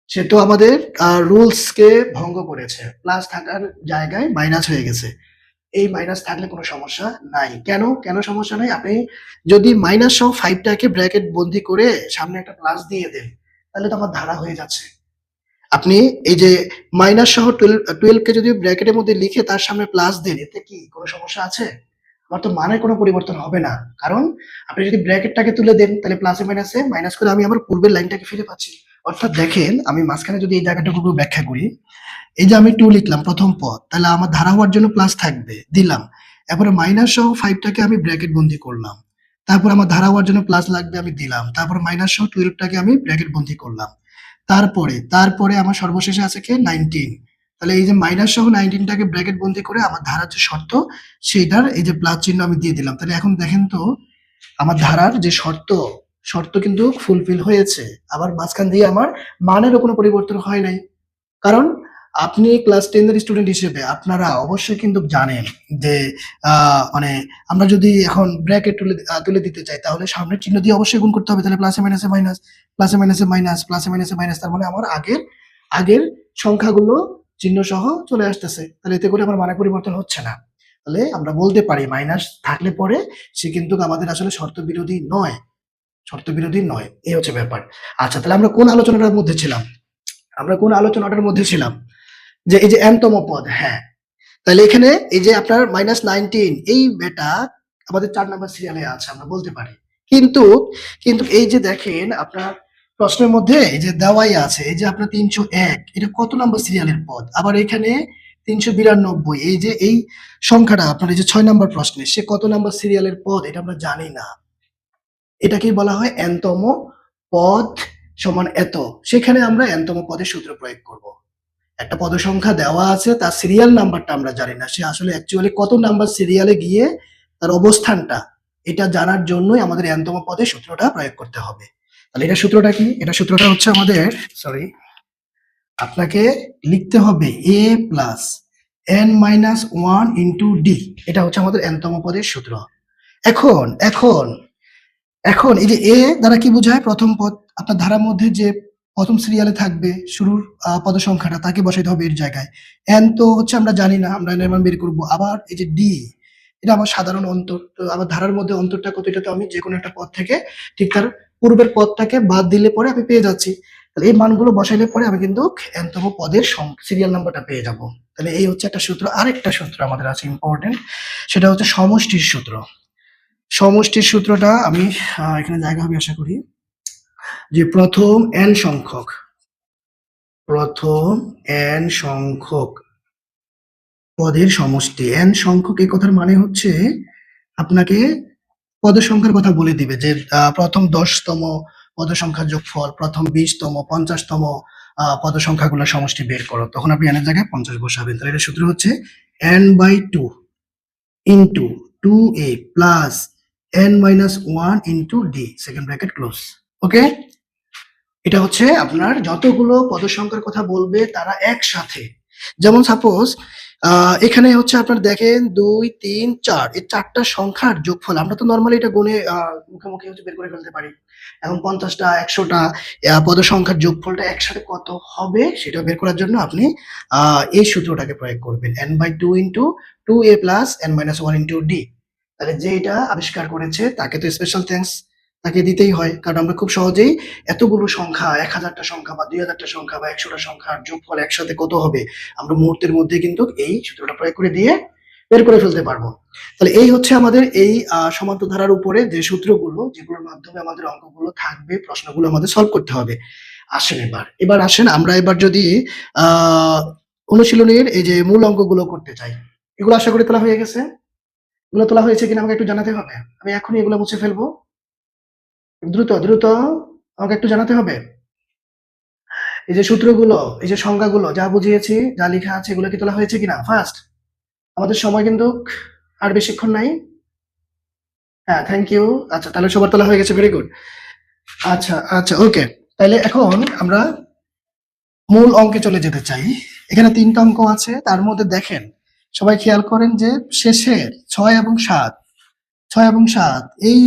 সে তো আমাদের রুলস কে ভঙ্গ করেছে, প্লাস থাকার জায়গায় মাইনাস হয়ে গেছে। এই মাইনাস থাকলে কোনো সমস্যা নাই। কেন কেন সমস্যা নাই? আপনি যদি মাইনাস সহ 5টাকে ব্র্যাকেট বন্দি করে সামনে একটা প্লাস দিয়ে দেন, তাহলে তো আমার ধারা হয়ে যাচ্ছে। আপনি এই যে মাইনাস সহ 12 কে যদি ব্র্যাকেটের মধ্যে লিখে তার সামনে প্লাস দেন, এতে কি কোনো সমস্যা আছে? আমার তো মানের কোনো পরিবর্তন হবে না, কারণ আপনি যদি ব্র্যাকেটটাকে তুলে দেন তাহলে প্লাসে মাইনাসে মাইনাস করে আমি আবার পূর্বের লাইনটাকে ফিরে পাচ্ছি। অর্থাৎ দেখেন আমি মাঝখানে যদি এই জায়গাটুকু ব্যাখ্যা করি, এই যে আমি 2 লিখলাম প্রথম পদ, তাহলে আমার ধারা হওয়ার জন্য প্লাস থাকবে, দিলাম। এরপরে মাইনাস সহ 5টাকে আমি ব্র্যাকেট বন্দি করলাম। তারপর আমার ধারা হওয়ার জন্য প্লাস লাগবে, আমি দিলাম। তারপর মাইনাস সহ 12টাকে আমি ব্র্যাকেট বন্দি করলাম। তারপরে আমার সর্বশেষে আছে কি 19। তাহলে এই যে মাইনাস সহ 19টাকে ব্র্যাকেট বন্দি করে আমার ধারার যে শর্ত সেটার এই যে প্লাস চিহ্ন আমি দিয়ে দিলাম। তাহলে এখন দেখেন তো আমার ধারার যে শর্ত কিন্তু ফুলফিল হয়েছে। আবার মাঝখান দিয়ে আমার মানেরও কোনো পরিবর্তন হয় নাই। কারণ আপনি ক্লাস 10 এর স্টুডেন্ট হিসেবে আপনারা অবশ্যই কিন্তু জানেন যে মানে আমরা যদি এখন ব্র্যাকেট তুলে দিতে চাই, তাহলে সামনের চিহ্ন দিয়ে অবশ্যই গুণ করতে হবে। তাহলে প্লাসে মাইনাসে মাইনাস, প্লাসে মাইনাসে মাইনাস, প্লাসে মাইনাসে মাইনাস, তার মানে আমার আগের সংখ্যাগুলো চিহ্ন সহ চলে আসতেছে। তাহলে এতে করে আমার মানে পরিবর্তন হচ্ছে না। তাহলে আমরা বলতে পারি মাইনাস থাকলে পরে সে কিন্তু আমাদের আসলে শর্ত বিরোধী নয়, শর্ত বিরোধী নয়। এই হচ্ছে ব্যাপার। আচ্ছা, তাহলে আমরা কোন আলোচনাটার মধ্যে ছিলাম? আমরা কোন আলোচনাটার মধ্যে ছিলাম? যে এই যে n তম পদ। হ্যাঁ, তাহলে এখানে এই যে আপনার -19 এই বেটা আমাদের 4 নাম্বার সিরিয়ালে আছে, আমরা বলতে পারি। কিন্তু কিন্তু এই যে দেখেন আপনার প্রশ্নের মধ্যে এই যে দেওয়াই আছে এই যে আপনার 301, এটা কত নাম্বার সিরিয়ালের পদ? আবার এখানে 392, এই যে এই সংখ্যাটা আপনার এই যে 6 নাম্বার প্রশ্নে সে কত নাম্বার সিরিয়ালের পদ এটা আমরা জানি না। এটাকেই বলা হয় n তম পদ সমান এত। সেখানে আমরা n তম পদের সূত্র প্রয়োগ করব। একটা পদ সংখ্যা দেওয়া আছে, তার সিরিয়াল নাম্বারটা আমরা জানি না, সে আসলে অ্যাকচুয়ালি কত নাম্বার সিরিয়ালে গিয়ে তার অবস্থানটা এটা জানার জন্যই আমাদের n তম পদের সূত্রটা প্রয়োগ করতে হবে। তাহলে এটা সূত্রটা কি? এটা সূত্রটা হচ্ছে আমাদের আপনাকে লিখতে হবে a plus n minus 1 into D. এটা হচ্ছে আমাদের n তম পদের সূত্র। এখন এখন এখন এই যে এ দ্বারা কি বোঝায়? প্রথম পদ আপনার ধারার মধ্যে যে প্রথম সিরিয়ালে থাকবে শুরুর পদ সংখ্যাটা তাকে বসাইতে হবে এর জায়গায়। এন তো হচ্ছে আমরা জানি না, আমরা এর মান বের করব। আবার এই যে ডি, এটা আমার সাধারণ অন্তর। তো আমার ধারার মধ্যে অন্তরটা কত, এটা তো আমি যে কোনো একটা পদ থেকে ঠিক তার পূর্বের পদটাকে বাদ দিলে পরে আমি পেয়ে যাচ্ছি। তাহলে এই মানগুলো বসাইলে পরে আমি কিন্তু n তম পদের সিরিয়াল নাম্বারটা পেয়ে যাব। তাহলে এই হচ্ছে একটা সূত্র। আরেকটা সূত্র আমাদের আছে ইম্পর্টেন্ট, সেটা হচ্ছে সমষ্টির সূত্র। সমষ্টির সূত্রটা আমি এখানে জায়গা হবে আশা করি, যে প্রথম n সংখ্যক পদের সমষ্টি। n সংখ্যক এই কথার মানে হচ্ছে আপনাকে পদের সংখ্যার কথা বলে দিবে যে প্রথম 10তম পদ সংখ্যার যোগফল, প্রথম 20তম, 50তম পদ সংখ্যাগুলোর সমষ্টি বের করো। তখন আপনি n এর জায়গায় 50 বসাবেন। তাহলে এর সূত্র হচ্ছে n/2 into 2a plus n-1 into D, second bracket close. Okay, এটা হচ্ছে আপনার যতগুলো পদ সংখ্যার কথা বলবে তারা একসাথে। যেমন সাপোজ এখানে হচ্ছে আপনার দেখেন 2, 3, 4 এই 4টা সংখ্যার যোগফল। আমরা তো নরমালি এটা গুণে মুখে হচ্ছে বের করে ফেলতে পারি। এখন 50টা 100টা পদ সংখ্যার যোগফলটা একসাথে কত হবে সেটা বের করার জন্য আপনি এই সূত্রটাকে প্রয়োগ করবেন, n/2 into 2a plus n-1 into D. তাহলে যে এটা আবিষ্কার করেছে তাকে তো স্পেশাল থ্যাঙ্কস তাকে দিতেই হয়, কারণ আমরা খুব সহজেই এতগুলো সংখ্যা, 1000টা সংখ্যা বা 2000টা সংখ্যা বা 100টা সংখ্যার যোগফল একসাথে কত হবে আমরা মুহূর্তের মধ্যে কিন্তু এই সূত্রটা প্রয়োগ করে দিয়ে বের করে ফেলতে পারবো। তাহলে এই হচ্ছে আমাদের এই সমান্তর ধারার উপরে যে সূত্রগুলো, যেগুলোর মাধ্যমে আমাদের অঙ্কগুলো থাকবে, প্রশ্নগুলো আমাদের সলভ করতে হবে। আসেন এবার আসেন আমরা এবার যদি অনুশীলনীর এই যে মূল অঙ্কগুলো করতে চাই, এগুলো আশা করি তোলা হয়ে গেছে। এগুলো তোলা হয়েছে কিনা আমাকে একটু জানাতে হবে। আমি এখনই এগুলো মুছে ফেলবো। দ্রুত আমাকে একটু জানাতে হবে। এই যে সূত্রগুলো, এই যে সংজ্ঞাগুলো যা বুঝিয়েছি, যা লেখা আছে, এগুলো কি তোলা হয়েছে কিনা ফার্স্ট। আমাদের সময় কিন্তু আর বেশিক্ষণ নাই। হ্যাঁ, থ্যাংক ইউ। আচ্ছা, তাহলে সবার তোলা হয়ে গেছে, ভেরি গুড। আচ্ছা, ওকে। তাহলে এখন আমরা মূল অঙ্কে চলে যেতে চাই। এখানে 3টা অঙ্ক আছে, তার মধ্যে দেখেন সবাই খেয়াল করেন যে শেষের 6 এবং 7 এই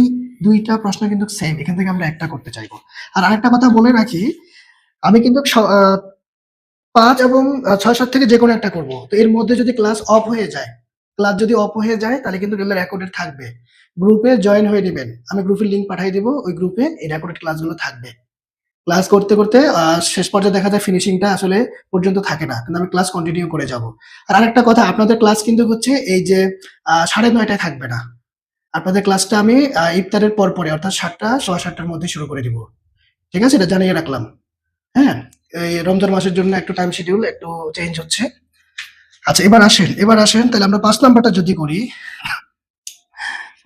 2টা প্রশ্ন কিন্তু সেম, এখান থেকে আমরা একটা করতে চাইবো। আর আরেকটা কথা বলে রাখি, আমি কিন্তু 5 এবং 6-7 থেকে যে কোনো একটা করব। তো এর মধ্যে যদি ক্লাস অফ হয়ে যায়, তাহলে কিন্তু এগুলো রেকর্ডেড থাকবে। গ্রুপে জয়েন হয়ে নেবেন, আমি গ্রুপের লিংক পাঠিয়ে দেবো, ওই গ্রুপে এই রেকর্ডেড ক্লাসগুলো থাকবে। ক্লাস করতে শেষ পর্যায়ে দেখা যায় ফিনিশিংটা আসলে পর্যন্ত থাকে না, কিন্তু আমি ক্লাস কন্টিনিউ করে যাব। আর আরেকটা কথা, আপনাদের ক্লাস কিন্তু হচ্ছে এই যে 9:30টায় থাকবে না। আপনাদের ক্লাসটা আমি ইফতারের পরে অর্থাৎ 7টা 7:15টার মধ্যে শুরু করে দিব। ঠিক আছে, এটা জানিয়ে রাখলাম। হ্যাঁ, এই রমজান মাসের জন্য একটু টাইম শিডিউল একটু চেঞ্জ হচ্ছে। আচ্ছা, এবার আসেন তাহলে আমরা 5 নাম্বারটা যদি করি।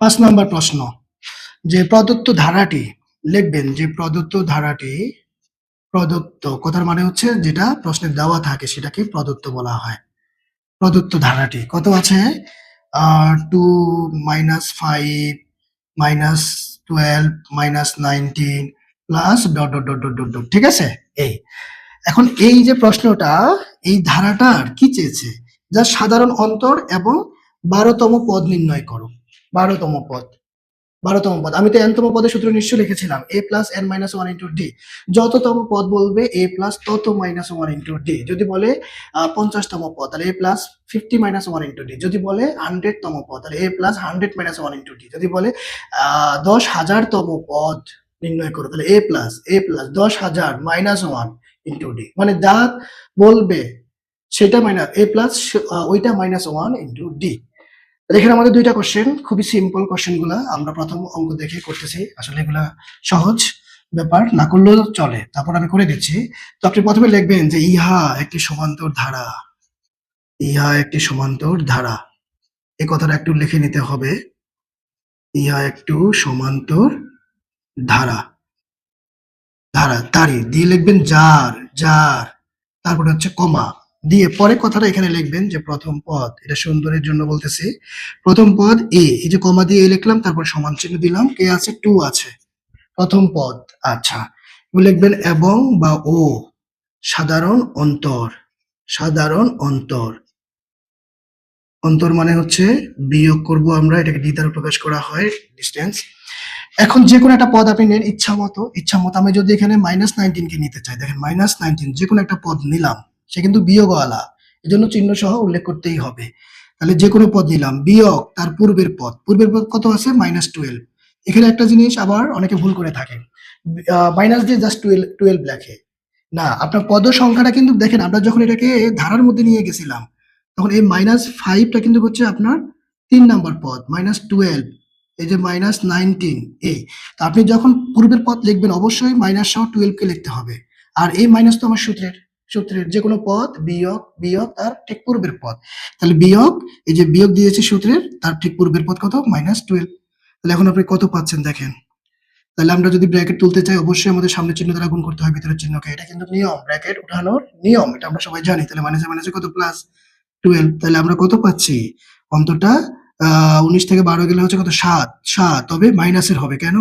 5 নাম্বার প্রশ্ন, যে প্রদত্ত ধারাটি লিখবেন, যে প্রদত্ত কথার মানে হচ্ছে যেটা প্রশ্নে দেওয়া থাকে সেটাকে প্রদত্ত বলা হয়। প্রদত্ত ধারাটি কত আছে, 2 -5 -12 -19 plus dot dot dot dot dot dot, ঠিক আছে। এই এখন এই যে প্রশ্নটা, এই ধারাটার কি চেয়েছে, যা সাধারণ অন্তর এবং 12তম পদ নির্ণয় করো। 12তম পদ, আমি তো n তম পদের সূত্র নিশ্চয়ই লিখেছিলাম, a plus n minus one into D. যততম পদ বলবে a প্লাস তত মাইনাস ওয়ান ইন্টু ডি। যদি বলে 50তম পদ, তাহলে a plus 50 minus one into D. যদি বলে 100তম পদ, তাহলে a plus 100 minus one into D. যদি বলে 10,000তম পদ নির্ণয় করো, তাহলে a plus 10,000 minus one into D. মানে যা বলবে সেটা মাইনাস a প্লাস ওইটা মাইনাস ওয়ান ইন্টু ডি। এখানে আমাদের 2টা কোশ্চেন, খুবই সিম্পল কোশ্চেন গুলা। আমরা প্রথম অঙ্ক দেখে করতেছি, আসলে এগুলা সহজ ব্যাপার, না করলেও চলে, তারপর আমি করে দিচ্ছি। তো আপনি প্রথমে লিখবেন যে ইহা একটি সমান্তর ধারা, এই কথাটা একটু লিখে নিতে হবে। ইহা একটু সমান্তর ধারা, তারই দিয়ে লিখবেন যার, তারপরে হচ্ছে কমা দিয়ে পরে কথাটা এখানে লিখবেন যে প্রথম পদ, এটা সুন্দরের জন্য বলতেছি, প্রথম পদ এ, এই যে কমা দিয়ে এ লিখলাম, তারপর সমান চিহ্ন দিলাম, কে আছে 2 আছে, প্রথম পদ। আচ্ছা, লিখবেন এবং বা ও সাধারণ অন্তর মানে হচ্ছে বিয়োগ করব আমরা, এটাকে ডি দ্বারা প্রকাশ করা হয়, ডিসটেন্স। এখন যে কোনো একটা পদ আপনি নেন ইচ্ছা মতো। আমি যদি এখানে -19 কে নিতে চাই, দেখেন -19 যে কোনো একটা পদ নিলাম, সে কিন্তু বিয়োগওয়ালা, এজন্য চিহ্ন সহ উল্লেখ করতেই হবে। তাহলে যে কোনো পদ নিলাম, বিয়োগ তার পূর্বের পদ কত আছে, -12। এখানে একটা জিনিস আবার অনেকে ভুল করে থাকে, মাইনাস দিয়ে জাস্ট 12 লেখে না। আপনার পদ সংখ্যাটা কিন্তু দেখেন, আমরা যখন এটাকে ধারার মধ্যে নিয়ে গেছিলাম, তখন এই -5টা কিন্তু হচ্ছে আপনার 3 নাম্বার পদ, -12, এই যে -19, এই। তো আপনি যখন পূর্বের পদ লিখবেন অবশ্যই মাইনাস সহ 12 কে লিখতে হবে। আর এই মাইনাস তো আমার সূত্রের যে কোনো পদ বিয়োগ তার ঠিক পূর্বের পদ। তাহলে বিয়োগ, এই যে বিয়োগ দিয়েছি সূত্রের, তার ঠিক পূর্বের পদ কত, -12। তাহলে এখন আপনি কত পাচ্ছেন দেখেন। তাহলে আমরা যদি ব্র্যাকেট তুলতে চাই, অবশ্যই আমাদের সামনের চিহ্ন দ্বারা গুণ করতে হয় ভিতরের চিহ্নকে, এটা কিন্তু নিয়ম, ব্র্যাকেট উঠানোর নিয়ম, এটা আমরা সবাই জানি। তাহলে মাইনাসে কত, +12। তাহলে আমরা কত পাচ্ছি, অন্তরটা 19 থেকে 12 গেলে হচ্ছে কত, 7। তবে মাইনাসের হবে, কেন,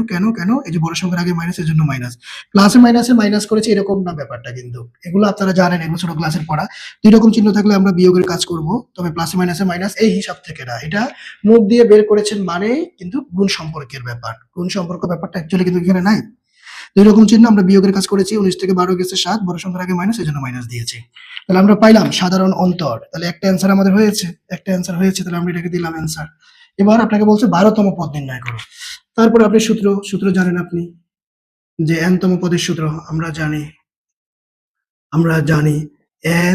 এই যে বড় সংখ্যার আগে মাইনাস, এর জন্য মাইনাস। প্লাসে মাইনাসে মাইনাস করেছি, এরকম না ব্যাপারটা, কিন্তু এগুলো আপনারা জানেন, এগুলো ছোট ক্লাসের পড়া। 2 রকম চিহ্ন থাকলে আমরা বিয়োগের কাজ করব, তবে প্লাসে মাইনাসে মাইনাস এই হিসাব থেকে না, এটা মুখ দিয়ে বের করেছেন মানে কিন্তু গুণ সম্পর্কের ব্যাপার, গুণ সম্পর্ক ব্যাপারটা অ্যাকচুয়ালি কিন্তু এখানে নাই। 2 রকম চিহ্ন, আমরা বিয়োগের কাজ করেছি, 19 থেকে 12 গেছে 7, বড় সংখ্যার আগে মাইনাস, এজন্য মাইনাস দিয়েছি। তাহলে আমরা পাইলাম সাধারণ অন্তর, তাহলে একটা অ্যান্সার আমাদের হয়েছে, তাহলে আমরা এটাকে দিলাম অ্যান্সার। এবার আপনাকে বলছে 12তম পদ নির্ণয় করো। তারপর আপনি সূত্র জানেন আপনি যে n তম পদের সূত্র আমরা জানি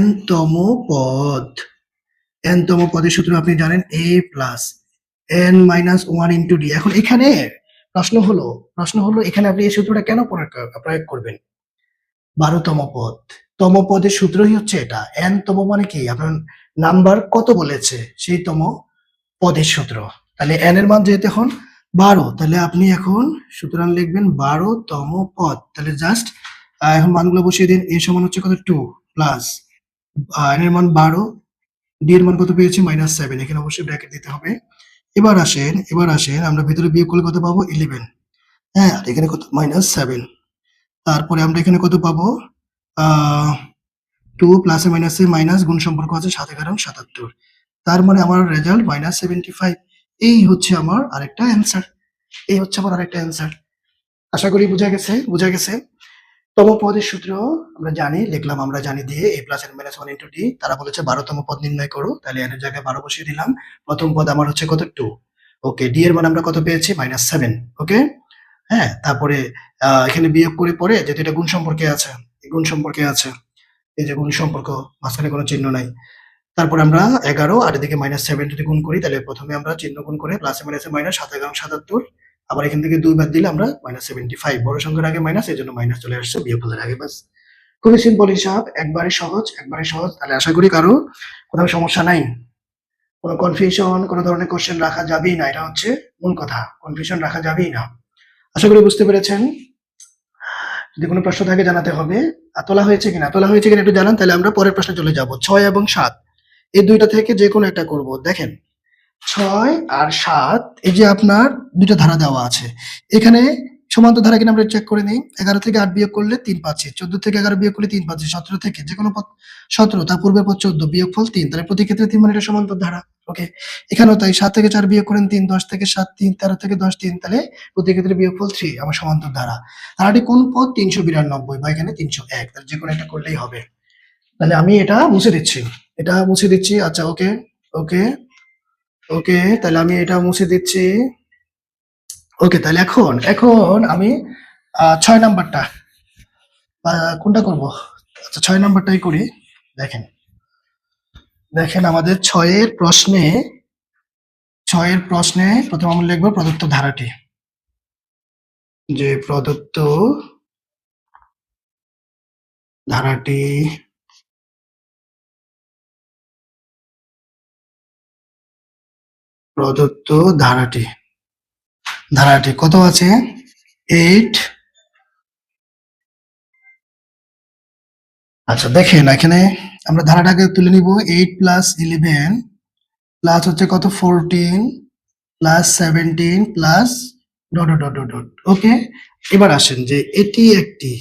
n তম পদ n তম পদের সূত্র আপনি জানেন a plus n minus 1 into d। এখন এখানে প্রশ্ন হলো এখানে আপনি এই সূত্রটা কেন প্রয়োগ করবেন? 12তম পদ, তম পদের সূত্রই হচ্ছে এটা। n তম মানে কি? আপনার নাম্বার কত বলেছে সেই তম পদের সূত্র। তাহলে n এর মান যেহেতু এখন 12, তাহলে আপনি এখন সুতরাং লিখবেন 12তম পদ। তাহলে জাস্ট এখন মানগুলো বসিয়ে দিন। a সমান হচ্ছে কত? 2 প্লাস n এর মান 12, d এর মান কত পেয়েছি? -7। এখানে অবশ্যই ব্র্যাকেট দিতে হবে। এবার আসেন আমরা ভিতরে বিয়োগ করলে কত পাবো? 11। হ্যাঁ, আর এখানে কত? -7। তারপরে আমরা এখানে কত পাবো? 2 প্লাসে মাইনাসে মাইনাস, গুণ সম্পর্ক আছে 7 11 77। তার মানে আমার রেজাল্ট -75। এই হচ্ছে আমার আরেকটা অ্যান্সার। আশা করি বোঝা গেছে। তম পদের সূত্র আমরা জানি দিয়ে a plus n minus 1 into d। তারা বলেছে 12তম পদ নির্ণয় করো। তাহলে n এর জায়গায় 12 বসিয়ে দিলাম। প্রথম পদ আমার হচ্ছে কত? 2। ওকে, d এর মান আমরা কত পেয়েছি? -7। ওকে, হ্যাঁ। তারপরে এখানে বিয়োগ করে পরে যেহেতু এটা গুণ সম্পর্কে আছে, এই যে গুণ সম্পর্ক, মাঝখানে কোনো চিহ্ন নাই। তারপরে আমরা 11 আর এদিকে -7 যদি গুণ করি, তাহলে প্রথমে আমরা চিহ্ন গুণ করে প্লাসে মাইনাসে মাইনাস, 7 11 77। আবার এখান থেকে 2 বাদ দিলে আমরা -75। বড় সংখ্যার আগে মাইনাস, এজন্য মাইনাস চলে আসছে বিয়োগফলের আগে। বাস, খুবই সিম্পল হিসাব, একবারে সহজ। তাহলে আশা করি কারো কোথাও সমস্যা নাই, কোনো কনফিউশন, কোনো ধরনের কোশ্চেন রাখা যাবেই না। এটা হচ্ছে মূল কথা, কনফিউশন রাখা যাবেই না। আশা করি বুঝতে পেরেছেন। যদি কোনো প্রশ্ন থাকে জানাতে হবে। আর তোলা হয়েছে কিনা একটু জানান, তাহলে আমরা পরের প্রশ্নে চলে যাব। 6 এবং 7 এই দুইটা থেকে যে কোনো একটা করব। দেখেন 6 আর 7, এই যে আপনার দুইটা ধারা দেওয়া আছে। এখানে সমান্তর ধারা কিনা আমরা চেক করে নিই। 11 থেকে 8 বিয়োগ করলে 3 পাচ্ছি, 14 থেকে 11 বিয়োগ করলে 3 পাচ্ছি, 17 থেকে যে কোনো পদ 17, তার পূর্বের পদ 14, বিয়োগফল 3। তাহলে প্রতি ক্ষেত্রে 3, মানে এটা সমান্তর ধারা। ওকে, এখানেও তাই। 7 থেকে 4 বিয়োগ করেন 3, 10 থেকে 7 3, 13 থেকে 10 3, তাহলে প্রতি ক্ষেত্রে বিয়োগফল 3, আমার সমান্তর ধারা। ধারাটি কোন পদ? 392 বা এখানে 301, তাহলে যে কোনো একটা করলেই হবে। তাহলে আমি এটা মুছে দিচ্ছি। আচ্ছা, ওকে ওকে ওকে, তাহলে আমি এটা মুছে দিচ্ছি। ওকে, তাহলে এখন আমি 6 নাম্বারটা কোনটা করব? আচ্ছা, 6 নাম্বারটাই করি। দেখেন আমাদের 6 এর প্রশ্নে প্রথম আমরা লিখবো প্রদত্ত ধারাটি। যে প্রদত্ত ধারাটি কত আছে? 8। আচ্ছা, দেখেন এখানে আমরা ধারাটাকে তুলে নিব। 8 প্লাস 11 প্লাস হচ্ছে কত? 14 plus 17 plus dot dot dot dot. Okay, এবার আসেন যে এটি একটি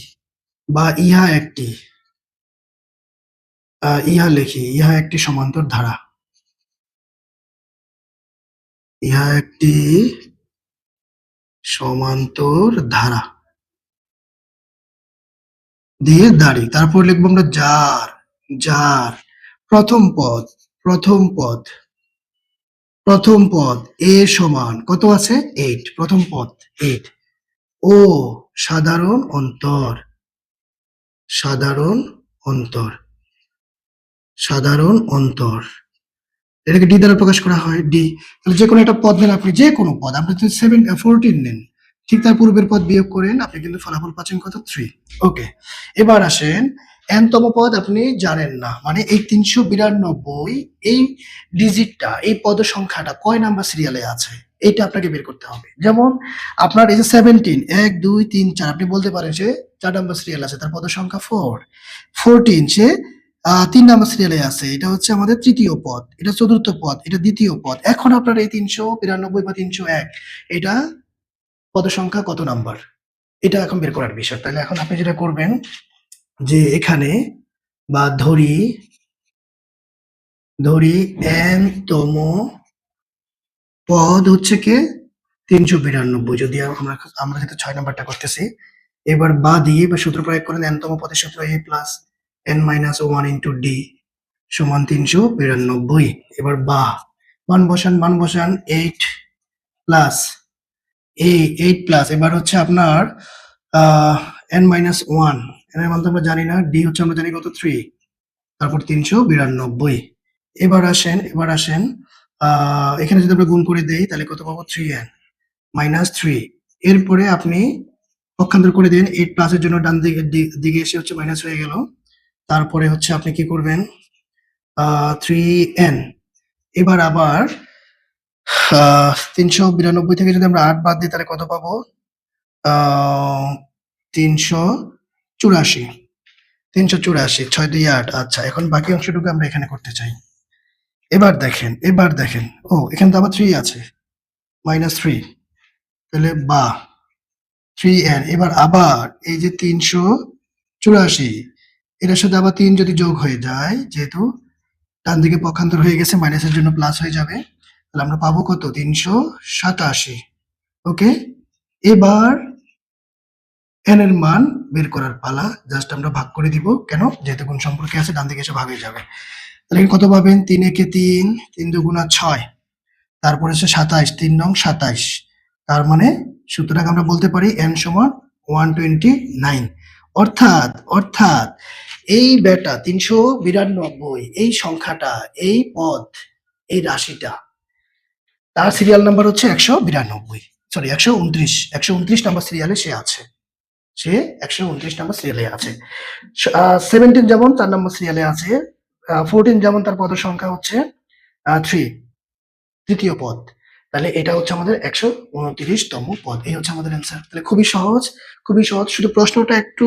বা ইহা একটি ইহা একটি সমান্তর ধারা। ইহা একটি সমান্তর ধারা দিয়ে দাঁড়ি। তারপর লিখবো আমরা যার প্রথম পদ a সমান কত আছে? 8। প্রথম পদ 8 ও সাধারণ অন্তর এটাকে ডি দ্বারা প্রকাশ করা হয়। ডি, তাহলে যে কোনো একটা পদ নেন আপনি, যে কোনো পদ। আপনি যদি 14 নেন, ঠিক তার পূর্বের পদ বিয়োগ করেন, আপনি কিন্তু ফলাফল পাচ্ছেন কত? 3। ওকে, এবার আসেন n তম পদ আপনি জানেন না, মানে এই 392 এই ডিজিটটা, এই পদ সংখ্যাটা কয় নাম্বার সিরিয়ালে আছে, এটা আপনাকে বের করতে হবে। যেমন আপনার এই যে 17, 1 2 3 4, আপনি বলতে পারেন যে 4 নাম্বার সিরিয়াল আছে, তার পদ সংখ্যা 4। 14 সে 3 নাম্বার সিরিয়ালে আছে, এটা হচ্ছে আমাদের তৃতীয় পদ, এটা চতুর্থ পদ, এটা দ্বিতীয় পদ। এখন আপনার এই 392 বা 301, এটা পদ সংখ্যা কত নাম্বার, এটা এখন বের করার বিষয়। তাহলে এখন আপনি যেটা করবেন যে এখানে বা ধরি n তম পদ হচ্ছে কি 392, যদি আমরা যেহেতু 6 নাম্বারটা করতেছি। এবার বা দিয়ে বা সূত্র প্রয়োগ করেন, n তম পদের সূত্র a plus n minus 1 into d সমান 392। এবার বা মান বসান 8 প্লাস এইট প্লাস এবার হচ্ছে আপনার এন মাইনাস ওয়ান, এন এর মান তো আমরা জানি না, ডি হচ্ছে আমরা জানি কত 3, তারপর 392। এবার আসেন এখানে যদি আমরা গুণ করে দেই তাহলে কত পাবো 3n মাইনাস 3। এরপরে আপনি পক্ষান্তর করে দিন, 8 প্লাসের জন্য ডান দিকে এসে হচ্ছে মাইনাস হয়ে গেল। তারপরে হচ্ছে আপনি কি করবেন 3n। এবার আবার 392 থেকে যদি আমরা 8 বাদ দিই তাহলে কত পাবো 384। 6 2 8। আচ্ছা, এখন বাকি অংশটুকু আমরা এখানে করতে চাই। এবার দেখেন ও এখানে তো আবার 3 আছে, -3, তাহলে বা 3n। এবার আবার এই যে 384, এটার সাথে আবার 3 যদি যোগ হয়ে যায়, যেহেতু ডান দিকে পক্ষান্তর হয়ে গেছে মাইনাসের জন্য প্লাস হয়ে যাবে, তাহলে আমরা পাবো কত 387। ওকে, এবার n এর মান বের করার পালা, জাস্ট আমরা ভাগ করে দিব, কেন যেহেতু গুণ সম্পর্কে আছে ডান দিকে এসে ভাগ হয়ে যাবে। তাহলে কত পাবেন 3 একে 3, 3 দুগুণা 6, তারপরে হচ্ছে 27, 3 নং 27। তার মানে সুতরাং আমরা বলতে পারি n সমান 129। অর্থাৎ এই বেটা 392, এই সংখ্যাটা, এই পদ, এই রাশিটা, তার সিরিয়াল নাম্বার হচ্ছে 192, সরি 129, 129 নাম্বার সিরিয়ালে সে আছে, সে 129 নাম্বার সিরিয়ালে আছে। 17 যেমন 4 নম্বর সিরিয়ালে আছে, 14 যেমন তার পদ সংখ্যা হচ্ছে 3, তৃতীয় পদ। তাহলে এটা হচ্ছে আমাদের 129তম পদ। এই হচ্ছে আমাদের অ্যান্সার। তাহলে খুবই সহজ, শুধু প্রশ্নটা একটু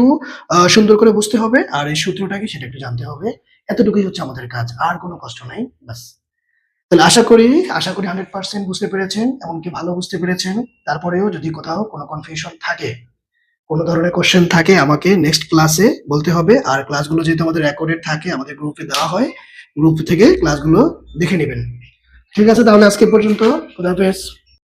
সুন্দর করে বুঝতে হবে, আর এই সূত্রটা কি সেটা একটু জানতে হবে। এতটুকুই হচ্ছে আমাদের কাজ, আর কোনো কষ্ট নাই, বাস। তাহলে আশা করি 100% বুঝতে পেরেছেন, এমনকি ভালো বুঝতে পেরেছেন। তারপরেও যদি কোথাও কোনো কনফিউশন থাকে, কোনো ধরনের কোশ্চেন থাকে, আমাকে নেক্সট ক্লাসে বলতে হবে। আর ক্লাসগুলো যেহেতু আমাদের রেকর্ডেড থাকে, আমাদের গ্রুপে দেওয়া হয়, গ্রুপ থেকে ক্লাসগুলো দেখে নেবেন। ঠিক আছে, তাহলে আজকে পর্যন্ত, খোদা হাফেজ।